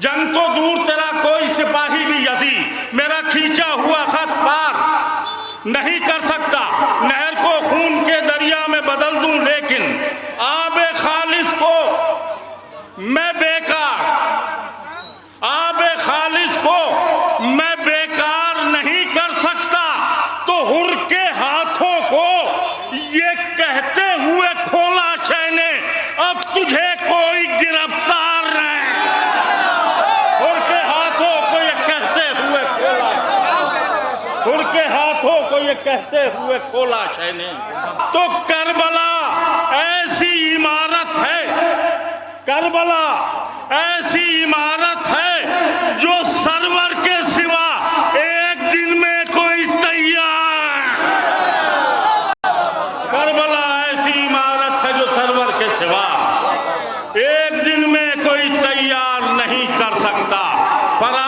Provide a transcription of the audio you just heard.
जंग तो दूर तेरा कोई सिपाही भी यजी मेरा खींचा हुआ खत पार नहीं कर सकता। नहर को खून के दरिया में बदल दूं लेकिन आबे खालिस को मैं बेकार, आबे खालिस को मैं बेकार नहीं कर सकता। तो हुर के हाथों को ये कहते हुए खोला शहने अब तुझे कोई गिरफ्तार नहीं। हुर के हाथों को ये कहते हुए खोला, हुर के हाथों को ये कहते हुए खोला शहने। तो करबला ऐसी इमारत है, करबला ऐसी इमारत है जो सरवर के सिवा एक दिन में कोई तैयार, करबला ऐसी इमारत है जो सरवर के सिवा एक दिन में कोई तैयार नहीं कर सकता। पर